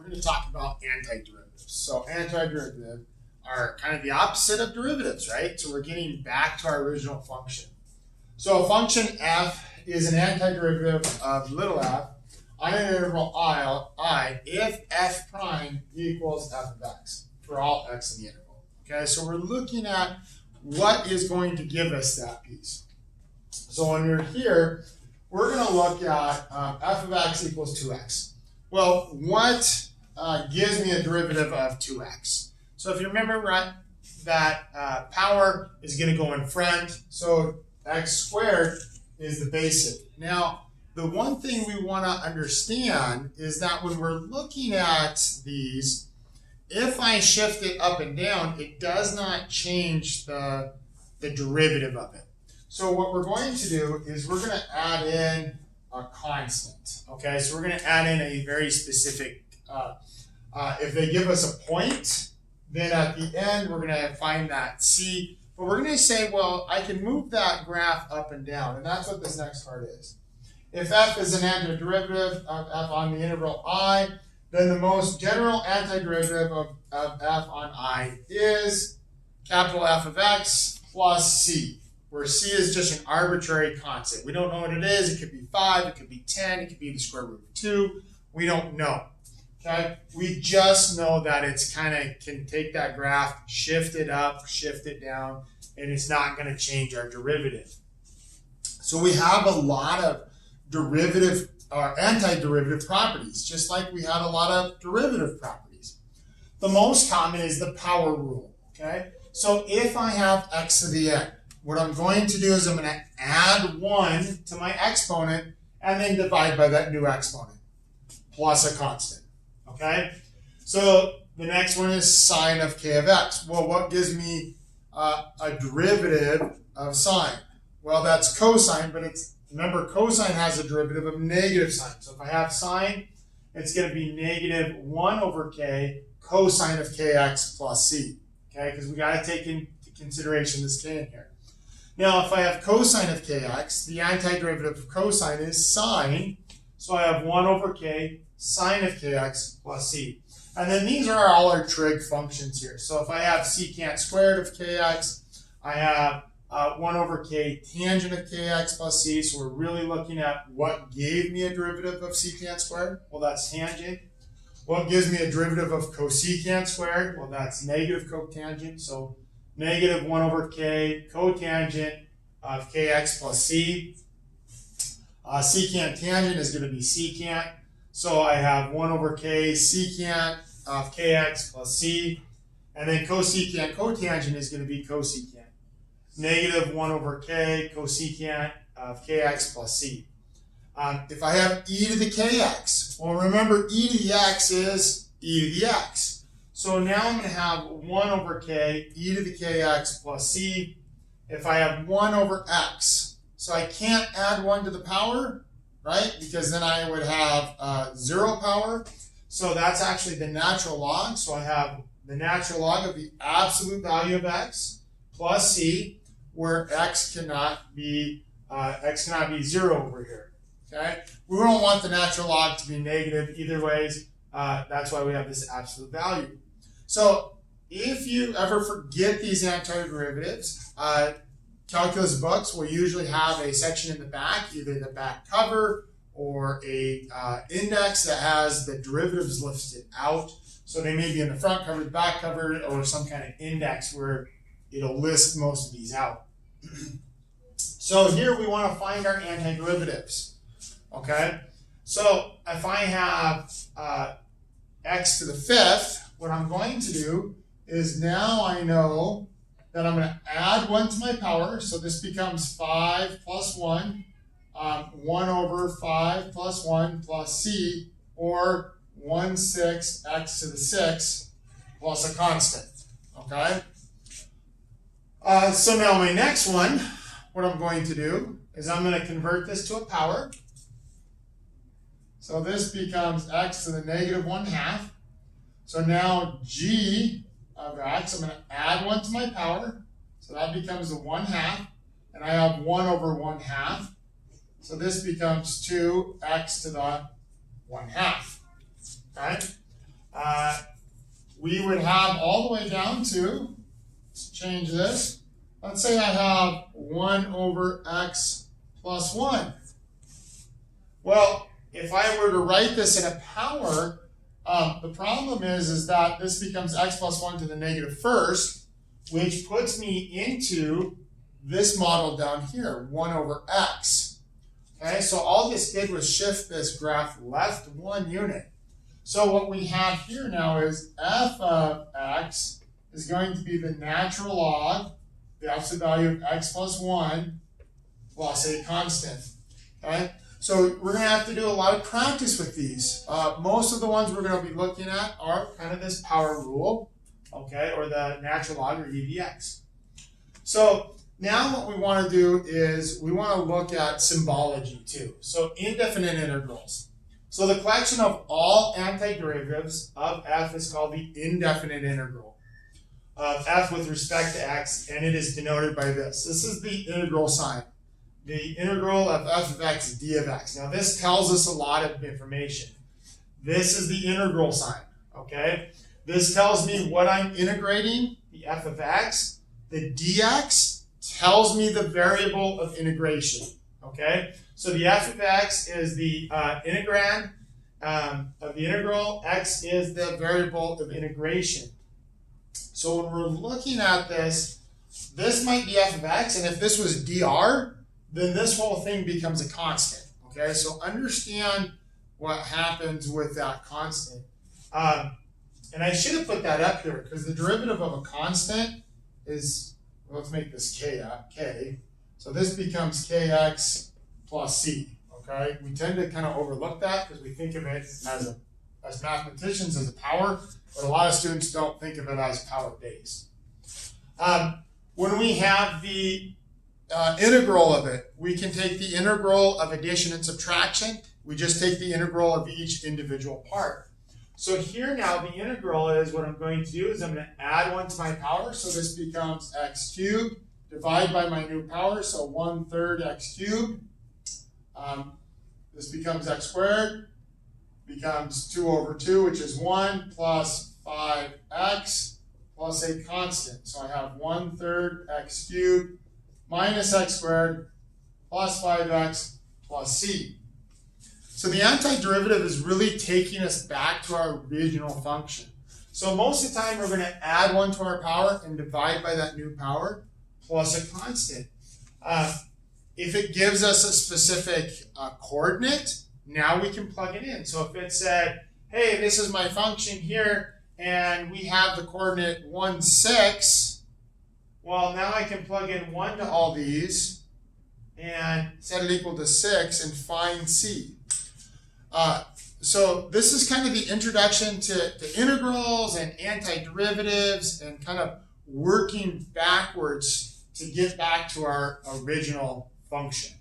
we're going to talk about antiderivatives. So antiderivative are kind of the opposite of derivatives, right? So we're getting back to our original function. So a function f is an antiderivative of little f on an interval I if f prime equals f of x for all x in the interval. Okay, so we're looking at what is going to give us that piece. So when we're here, we're going to look at f of x equals 2x. Well, what gives me a derivative of 2x? So if you remember, right, that power is going to go in front, so x squared is the basic. Now, the one thing we want to understand is that when we're looking at these, if I shift it up and down, it does not change the derivative of it. So what we're going to do is we're going to add in a constant. Okay, so we're going to add in a very specific, if they give us a point, then at the end we're going to find that c. But we're going to say, well, I can move that graph up and down, and that's what this next part is. If f is an antiderivative of f on the interval I, then the most general antiderivative of f on I is capital F of x plus c, where c is just an arbitrary constant. We don't know what it is. It could be 5, it could be 10, it could be the square root of 2. We don't know. Okay? We just know that it's kind of can take that graph, shift it up, shift it down, and it's not going to change our derivative. So we have a lot of derivative or antiderivative properties, just like we had a lot of derivative properties. The most common is the power rule. Okay? So if I have x to the n, what I'm going to do is I'm going to add 1 to my exponent and then divide by that new exponent plus a constant. Okay? So the next one is sine of k of x. Well, what gives me a derivative of sine? Well, that's cosine, but remember, cosine has a derivative of negative sine. So if I have sine, it's going to be negative 1 over k cosine of kx plus c. Okay? Because we got to take into consideration this k in here. Now, if I have cosine of kx, the antiderivative of cosine is sine. So I have 1 over k sine of kx plus c. And then these are all our trig functions here. So if I have secant squared of kx, I have 1 over k tangent of kx plus c. So we're really looking at what gave me a derivative of secant squared. Well, that's tangent. What gives me a derivative of cosecant squared? Well, that's negative cotangent. So negative 1 over k cotangent of kx plus c. Secant tangent is going to be secant. So I have 1 over k secant of kx plus c. And then cosecant cotangent is going to be cosecant. Negative 1 over k cosecant of kx plus c. If I have e to the kx, well, remember e to the x is e to the x. So now I'm going to have 1 over k e to the kx plus c. If I have 1 over x, so I can't add 1 to the power, right? Because then I would have 0 power. So that's actually the natural log. So I have the natural log of the absolute value of x plus c, where x cannot be 0 over here. Okay? We don't want the natural log to be negative either ways. That's why we have this absolute value. So if you ever forget these antiderivatives, calculus books will usually have a section in the back, either the back cover or a index that has the derivatives listed out. So they may be in the front cover, the back cover, or some kind of index where it'll list most of these out. So here we want to find our antiderivatives. Okay? So if I have x to the 5th, what I'm going to do is now I know that I'm going to add 1 to my power. So this becomes 5 plus 1, 1 over 5 plus 1 plus c, or 1/6 x to the 6 plus a constant. Okay? So now my next one, what I'm going to do is I'm going to convert this to a power. So this becomes x to the negative 1/2. So now g of x, I'm going to add 1 to my power. So that becomes the 1/2. And I have 1 over 1/2. So this becomes 2x to the 1/2. Okay? we would have all the way down to, let's change this. Let's say I have 1 over x plus 1. Well, if I were to write this in a power, the problem is that this becomes x plus 1 to the negative first, which puts me into this model down here, 1 over x. Okay, so all this did was shift this graph left 1 unit. So what we have here now is f of x is going to be the natural log, the absolute value of x plus 1 plus a constant. Okay? So we're going to have to do a lot of practice with these. Most of the ones we're going to be looking at are kind of this power rule, okay, or the natural log or e dx. So now what we want to do is we want to look at symbology too. So indefinite integrals. So the collection of all antiderivatives of f is called the indefinite integral of f with respect to x, and it is denoted by this. This is the integral sign. The integral of f of x d of x. Now this tells us a lot of information. This is the integral sign, okay? This tells me what I'm integrating, the f of x. The dx tells me the variable of integration, okay? So the f of x is the integrand of the integral. X is the variable of integration. So when we're looking at this, this might be f of x, and if this was dr, then this whole thing becomes a constant, okay? So understand what happens with that constant. And I should have put that up here, because the derivative of a constant is, well, let's make this k. So this becomes kx plus c, okay? We tend to kind of overlook that because we think of it as mathematicians as a power, but a lot of students don't think of it as power-based. When we have the integral of it, we can take the integral of addition and subtraction. We just take the integral of each individual part. So here now the integral is, what I'm going to do is I'm going to add 1 to my power. So this becomes x cubed, divide by my new power, so 1/3 x cubed. This becomes x squared, becomes 2 over 2, which is 1, plus 5x plus a constant. So I have 1/3 x cubed minus x squared plus 5x plus c. So the antiderivative is really taking us back to our original function. So most of the time we're going to add 1 to our power and divide by that new power plus a constant. If it gives us a specific coordinate, now we can plug it in. So if it said, hey, this is my function here, and we have the coordinate 1, 6, well, now I can plug in 1 to all these and set it equal to 6 and find c. So this is kind of the introduction to integrals and antiderivatives and kind of working backwards to get back to our original function.